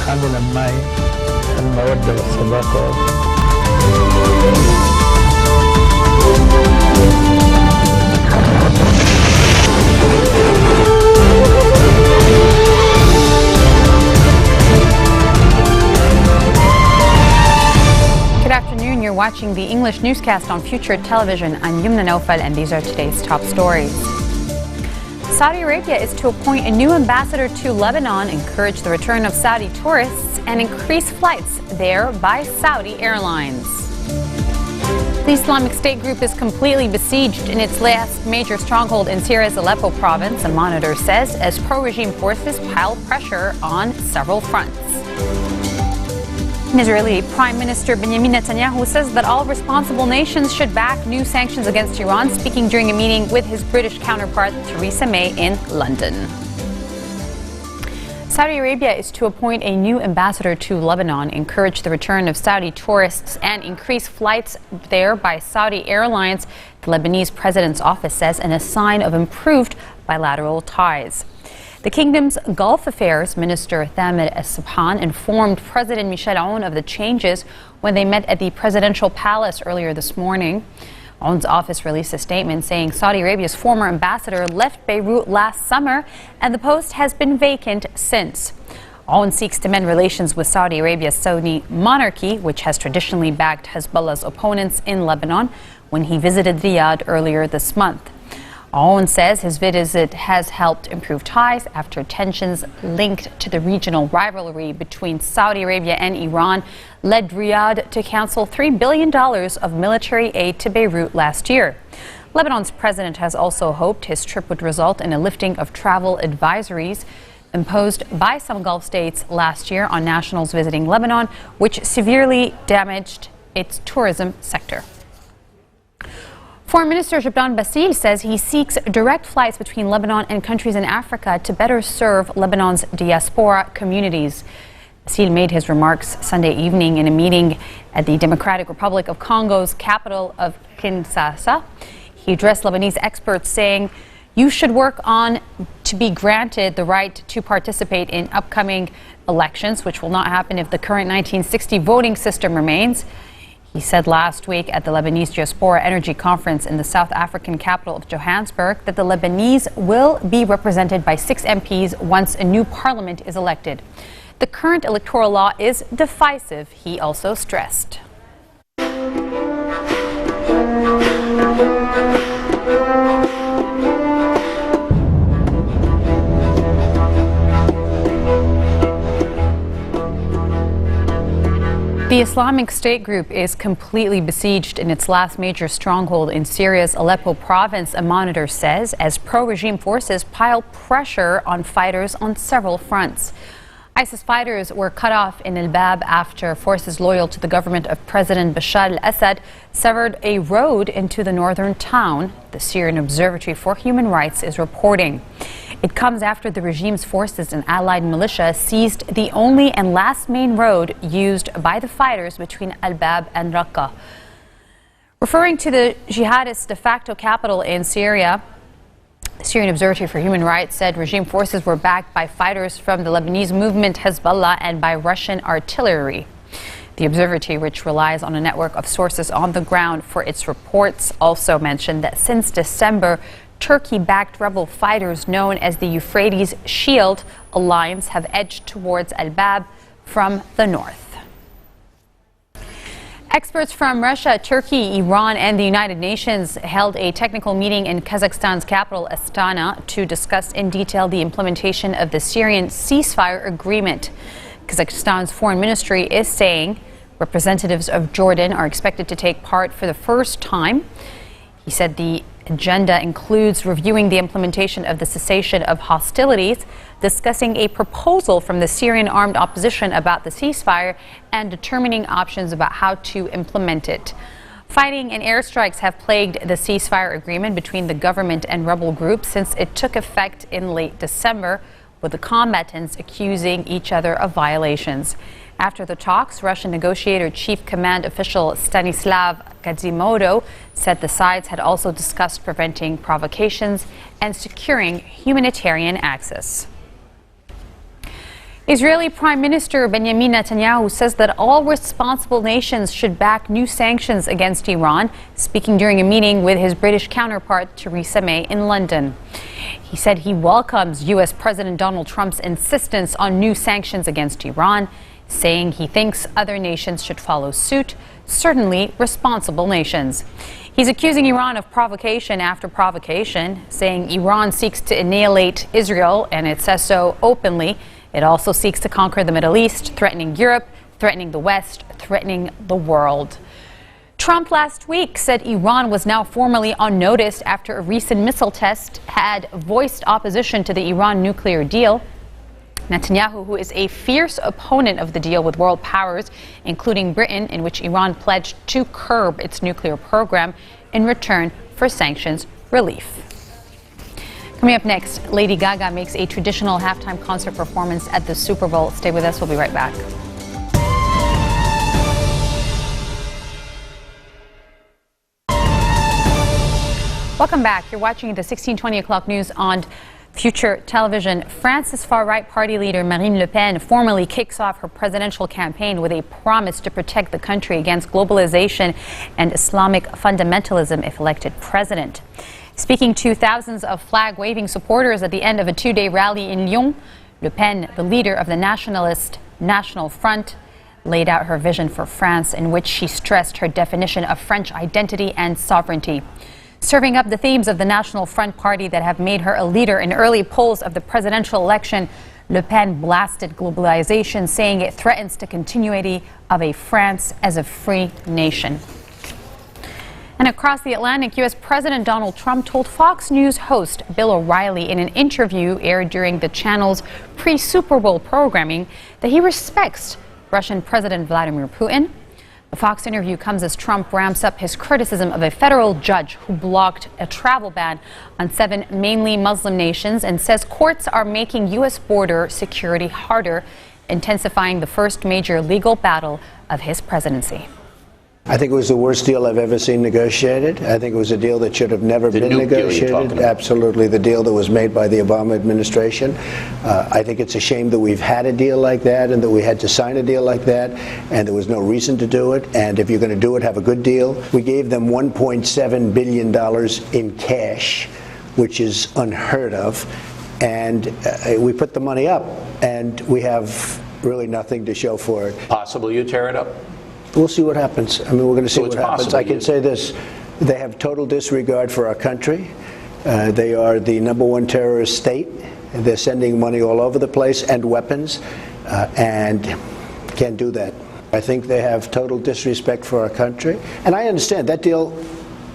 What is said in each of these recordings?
حاملا معي المودة والصداقة. Good afternoon. You're watching the English newscast on Future Television. I'm Yumna Naufal, and these are today's top stories. Saudi Arabia is to appoint a new ambassador to Lebanon, encourage the return of Saudi tourists, and increase flights there by Saudi airlines. The Islamic State group is completely besieged in its last major stronghold in Syria's Aleppo province, a monitor says, as pro-regime forces pile pressure on several fronts. Israeli Prime Minister Benjamin Netanyahu says that all responsible nations should back new sanctions against Iran, speaking during a meeting with his British counterpart Theresa May in London. Saudi Arabia is to appoint a new ambassador to Lebanon, encourage the return of Saudi tourists, and increase flights there by Saudi airlines, the Lebanese president's office says, in a sign of improved bilateral ties. The kingdom's Gulf Affairs Minister Thamid Al-Subhan informed President Michel Aoun of the changes when they met at the presidential palace earlier this morning. Aoun's office released a statement saying Saudi Arabia's former ambassador left Beirut last summer and the post has been vacant since. Aoun seeks to mend relations with Saudi Arabia's Sunni monarchy, which has traditionally backed Hezbollah's opponents in Lebanon, when he visited Riyadh earlier this month. Aoun says his visit has helped improve ties after tensions linked to the regional rivalry between Saudi Arabia and Iran led Riyadh to cancel $3 billion of military aid to Beirut last year. Lebanon's president has also hoped his trip would result in a lifting of travel advisories imposed by some Gulf states last year on nationals visiting Lebanon, which severely damaged its tourism sector. Foreign Minister Jabran Bassil says he seeks direct flights between Lebanon and countries in Africa to better serve Lebanon's diaspora communities. Bassil made his remarks Sunday evening in a meeting at the Democratic Republic of Congo's capital of Kinshasa. He addressed Lebanese experts saying, "You should work on to be granted the right to participate in upcoming elections, which will not happen if the current 1960 voting system remains." He said last week at the Lebanese Diaspora Energy Conference in the South African capital of Johannesburg that the Lebanese will be represented by 6 MPs once a new parliament is elected. The current electoral law is divisive, he also stressed. The Islamic State group is completely besieged in its last major stronghold in Syria's Aleppo province, a monitor says, as pro-regime forces pile pressure on fighters on several fronts. ISIS fighters were cut off in Al-Bab after forces loyal to the government of President Bashar al-Assad severed a road into the northern town, the Syrian Observatory for Human Rights is reporting. It comes after the regime's forces and allied militia seized the only and last main road used by the fighters between Al-Bab and Raqqa. Referring to the jihadist de facto capital in Syria, the Syrian Observatory for Human Rights said regime forces were backed by fighters from the Lebanese movement Hezbollah and by Russian artillery. The observatory, which relies on a network of sources on the ground for its reports, also mentioned that since December, Turkey-backed rebel fighters known as the Euphrates Shield Alliance have edged towards Al-Bab from the north. Experts from Russia, Turkey, Iran, and the United Nations held a technical meeting in Kazakhstan's capital, Astana, to discuss in detail the implementation of the Syrian ceasefire agreement. Kazakhstan's foreign ministry is saying representatives of Jordan are expected to take part for the first time. He said the agenda includes reviewing the implementation of the cessation of hostilities, discussing a proposal from the Syrian armed opposition about the ceasefire, and determining options about how to implement it. Fighting and airstrikes have plagued the ceasefire agreement between the government and rebel groups since it took effect in late December, with the combatants accusing each other of violations. After the talks, Russian negotiator Chief Command official Stanislav Kazimodo said the sides had also discussed preventing provocations and securing humanitarian access. Israeli Prime Minister Benjamin Netanyahu says that all responsible nations should back new sanctions against Iran, speaking during a meeting with his British counterpart Theresa May in London. He said he welcomes U.S. President Donald Trump's insistence on new sanctions against Iran, saying he thinks other nations should follow suit, certainly responsible nations. He's accusing Iran of provocation after provocation, saying Iran seeks to annihilate Israel, and it says so openly. It also seeks to conquer the Middle East, threatening Europe, threatening the West, threatening the world. Trump last week said Iran was now formally on notice after a recent missile test had voiced opposition to the Iran nuclear deal. Netanyahu, who is a fierce opponent of the deal with world powers, including Britain, in which Iran pledged to curb its nuclear program in return for sanctions relief. Coming up next, Lady Gaga makes a traditional halftime concert performance at the Super Bowl. Stay with us. We'll be right back. Welcome back. You're watching the 1620 o'clock news on Future Television. France's far-right party leader Marine Le Pen formally kicks off her presidential campaign with a promise to protect the country against globalization and Islamic fundamentalism if elected president. Speaking to thousands of flag-waving supporters at the end of a two-day rally in Lyon, Le Pen, the leader of the nationalist National Front, laid out her vision for France, in which she stressed her definition of French identity and sovereignty. Serving up the themes of the National Front Party that have made her a leader in early polls of the presidential election, Le Pen blasted globalization, saying it threatens the continuity of a France as a free nation. And across the Atlantic, U.S. President Donald Trump told Fox News host Bill O'Reilly in an interview aired during the channel's pre-Super Bowl programming that he respects Russian President Vladimir Putin. The Fox interview comes as Trump ramps up his criticism of a federal judge who blocked a travel ban on 7 mainly Muslim nations and says courts are making U.S. border security harder, intensifying the first major legal battle of his presidency. I think it was the worst deal I've ever seen negotiated. I think it was a deal that should have never been negotiated. Absolutely, the deal that was made by the Obama administration. I think it's a shame that we've had a deal like that and that we had to sign a deal like that, and there was no reason to do it. And if you're going to do it, have a good deal. We gave them $1.7 billion in cash, which is unheard of. And we put the money up, and we have really nothing to show for it. Possible you tear it up? We'll see what happens. I mean, we're going to see what happens. I can say this. They have total disregard for our country. They are the #1 terrorist state. They're sending money all over the place and weapons, and can't do that. I think they have total disrespect for our country. And I understand that deal,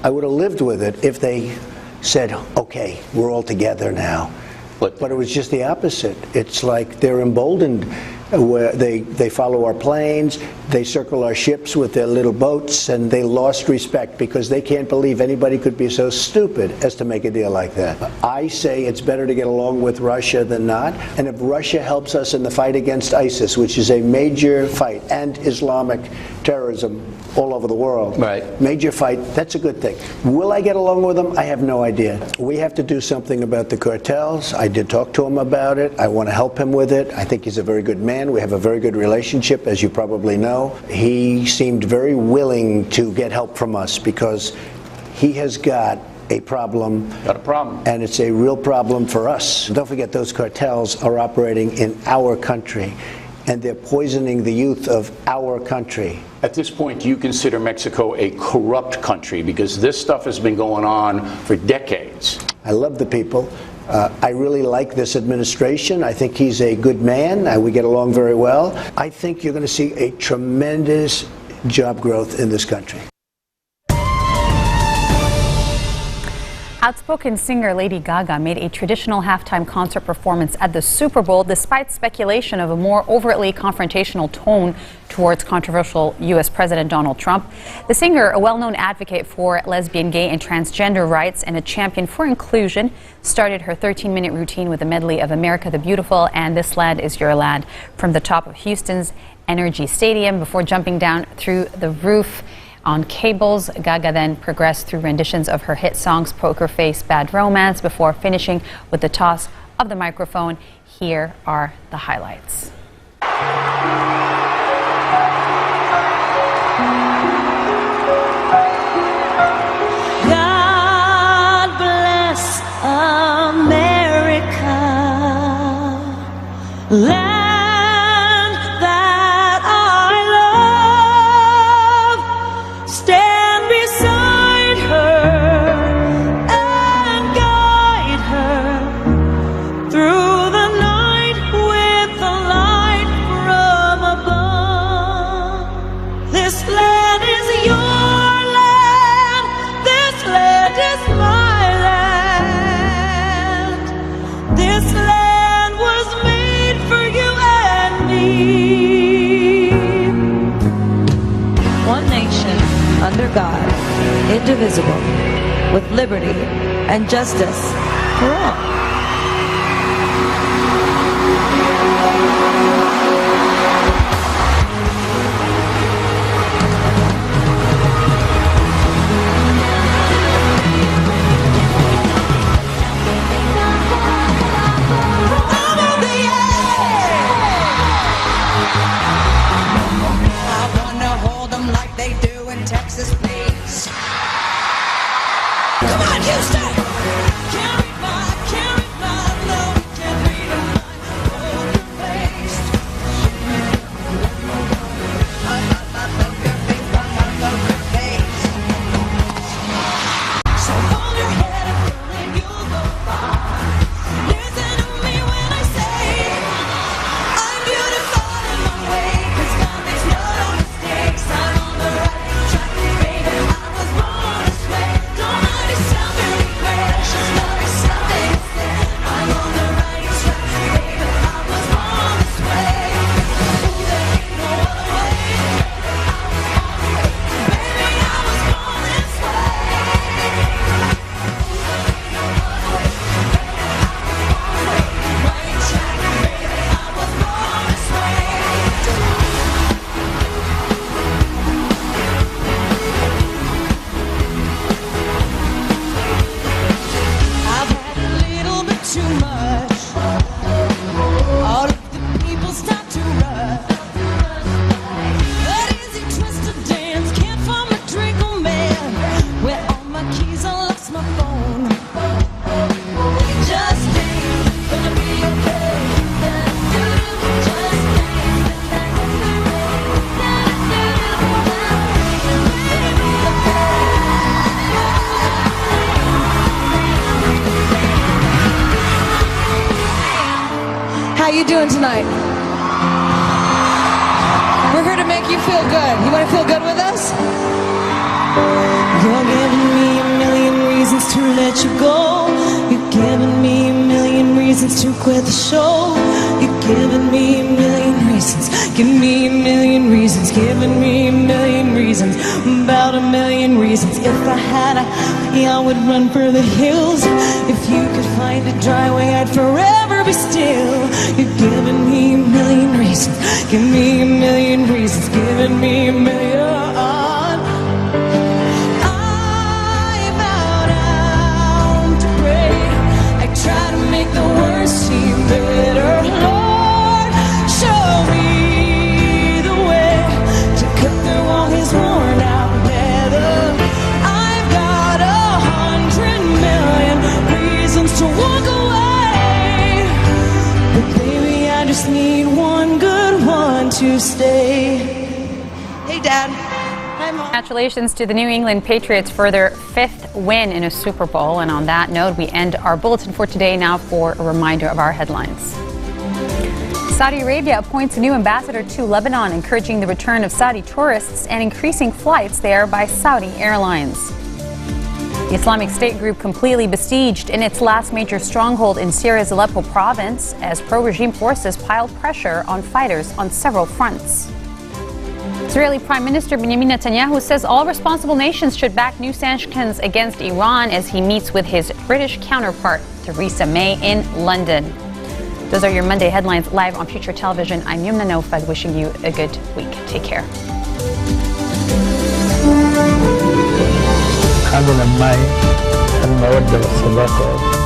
I would have lived with it if they said, okay, we're all together now. But it was just the opposite. It's like they're emboldened. Where they follow our planes, they circle our ships with their little boats, and they lost respect because they can't believe anybody could be so stupid as to make a deal like that. I say it's better to get along with Russia than not, and if Russia helps us in the fight against ISIS, which is a major fight, and Islamic terrorism all over the world, major fight, that's a good thing. Will I get along with them? I have no idea. We have to do something about the cartels. I did talk to him about it. I want to help him with it. I think he's a very good man. We have a very good relationship, as you probably know. He seemed very willing to get help from us because he has got a problem. And it's a real problem for us. Don't forget, those cartels are operating in our country, and they're poisoning the youth of our country. At this point, do you consider Mexico a corrupt country? Because this stuff has been going on for decades. I love the people. I really like this administration. I think he's a good man. We get along very well. I think you're going to see a tremendous job growth in this country. Outspoken singer Lady Gaga made a traditional halftime concert performance at the Super Bowl despite speculation of a more overtly confrontational tone towards controversial U.S. President Donald Trump. The singer, a well-known advocate for lesbian, gay, and transgender rights and a champion for inclusion, started her 13-minute routine with a medley of America the Beautiful and This Land Is Your Land from the top of Houston's Energy Stadium before jumping down through the roof on cables. Gaga then progressed through renditions of her hit songs Poker Face, Bad Romance, before finishing with the toss of the microphone. Here are the highlights. God bless America, land that I love. Stand beside her and guide her through the night with the light from above. This land is your land, this land is my land. This land was made for you and me. One nation, under God, indivisible, with liberty and justice for all. I wanna hold them like they do in Texas, please. Come on, Houston! Carry my love, carry my broken face. I love your face, I love your face. So hold your head up and you'll go far. Listen to me when I say I'm beautiful in my way, 'cause God makes no mistakes. I'm on the right track, baby. I was born this way. Don't mind it sound very precious, love is something instead. I'm on the right track, baby. I was born this way. Ooh, there ain't no other way. Baby, I was born this way. Right track, baby. I was born this way. I've had a little bit too much. All of the people start to rush. That easy twisted dance, can't find my drink, oh man. Where all my keys, I lost my phone. Just dance, gonna be okay. Just How you doing tonight? We're here to make you feel good. You want to feel good with us? You're giving me a million reasons to let you go. You're giving me a million reasons to quit the show. You're giving me a million reasons. Give me a million reasons. Giving me a million reasons. About a million reasons. If I had a happy, I would run for the hills. If you could find a dry way, I'd forever be still. You're giving me a million reasons. Give me a million reasons. Giving me a million. I bow down to pray. I try to make the worst seem better. Lord, show me the way to cut through all his worn out leather. I've got 100 million reasons to walk away, but baby, I just need one good one to stay. Hey, Dad. Hi, Mom. Congratulations to the New England Patriots for their 5th win in a Super Bowl. And on that note, we end our bulletin for today. Now for a reminder of our headlines. Saudi Arabia appoints a new ambassador to Lebanon, encouraging the return of Saudi tourists and increasing flights there by Saudi Airlines. The Islamic State group completely besieged in its last major stronghold in Syria's Aleppo province as pro-regime forces piled pressure on fighters on several fronts. Israeli Prime Minister Benjamin Netanyahu says all responsible nations should back new sanctions against Iran as he meets with his British counterpart, Theresa May, in London. Those are your Monday headlines live on Future Television. I'm Yumna Nofal, wishing you a good week. Take care. هذا لما المودة والصداقة